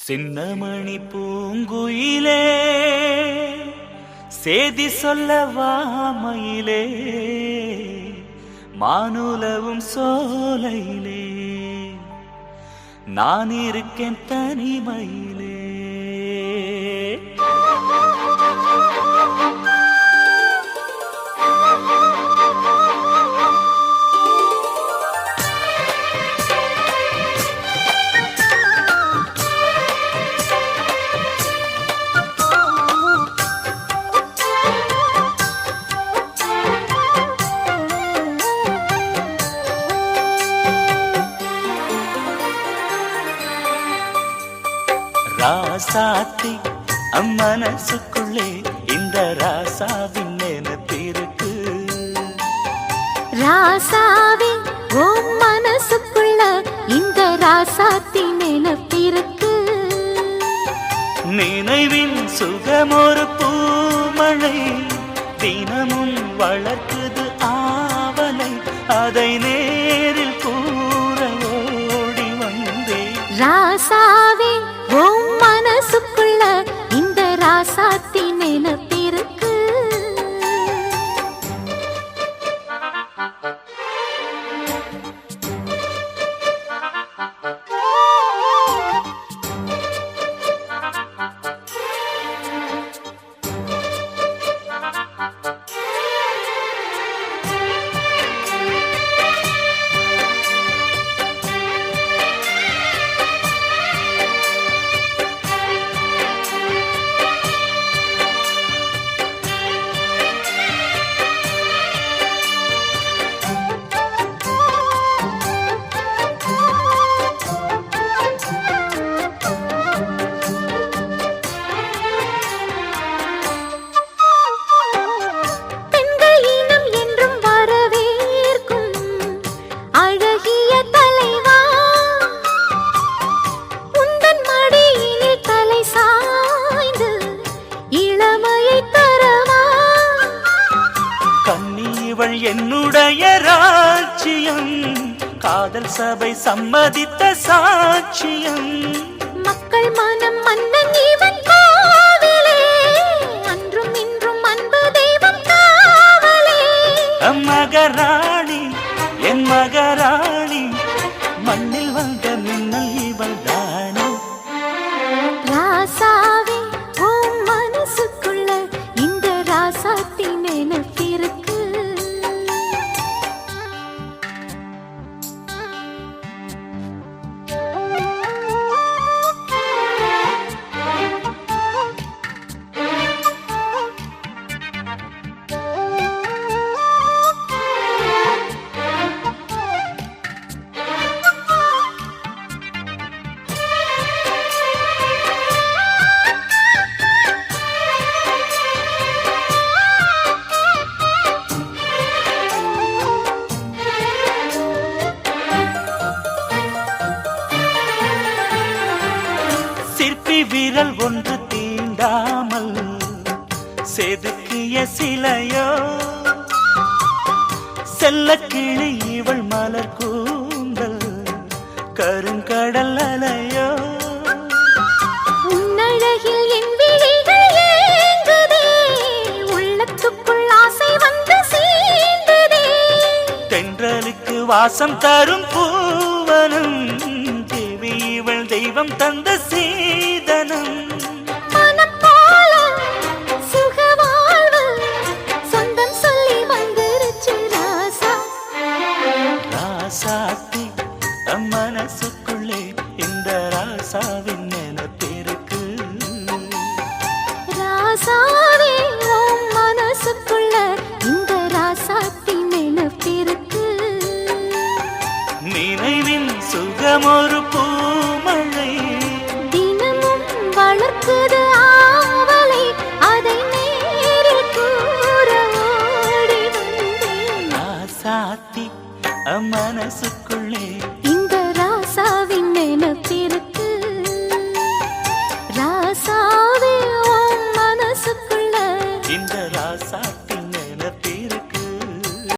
சின்னமணி பூங்குயிலே சேதி சொல்லவாமையிலே மானுலவும் சோலையிலே நான் இருக்கேன் தனிமையிலே. ராசாத்தி அம்மனசுக்குள்ளே இந்த ராசாவின் நினைப்பிருக்கு. ராசாவே ஓம் மனசுக்குள்ள இந்த ராசாத்தி நினைப்பிருக்கு. நினைவின் சுகமொரு பூமழை தினமும் வளர்க்குது ஆவலை அதை நேரில் கூற ஓடி வந்தே. ராசாவே ஓம் மனசுக்குள்ள இந்த ராசாத்தி நினைப்பிருக்கு. என்னுடைய ராஜ்யம் காதல் சபை சம்மதித்த சாட்சியம். மக்கள் மனம் மன்னன் இவன் காவலே அன்றும் இன்றும் அன்பு தெய்வம் காவலே. மகராணி என் மகராணி மண்ணில் வந்த மின்னல் இவள் தானே. ராசாவே ஓம் மனசுக்குள்ள இந்த ராசாத்தி நினைப்பிருக்கு. விரல் ஒன்று தீண்டாமல் செதுக்கிய சிலையோ செல்ல கிளி இவள் மலர் கூந்தல் கருங்கடல் அலையோ. உன்னழகில் என் விழிகள் ஏங்குதே உள்ளத்துக்குள் ஆசை வந்து சேர்ந்ததே. தென்றலுக்கு வாசம் தரும் பூவனம் தேவி இவள் தெய்வம் தந்த சீதனம். மனம் போல சுகவாழ்வு சொந்தம் சொல்லி வந்துருச்சு ராசா. ராசாத்தி மனசுக்குள்ளே இந்த ராசாவின் நினைப்பிருக்கு. ராசாவே ஓம் மனசுக்குள்ள இந்த ராசாத்தி நினைப்பிருக்கு. நினைவின் சுகமொரு பூமழை தினமும் வளர்க்குது ஆவலை அதை நேரில் கூற ஓடி வந்தேன். ராசாத்தி மனசுக்குள்ளே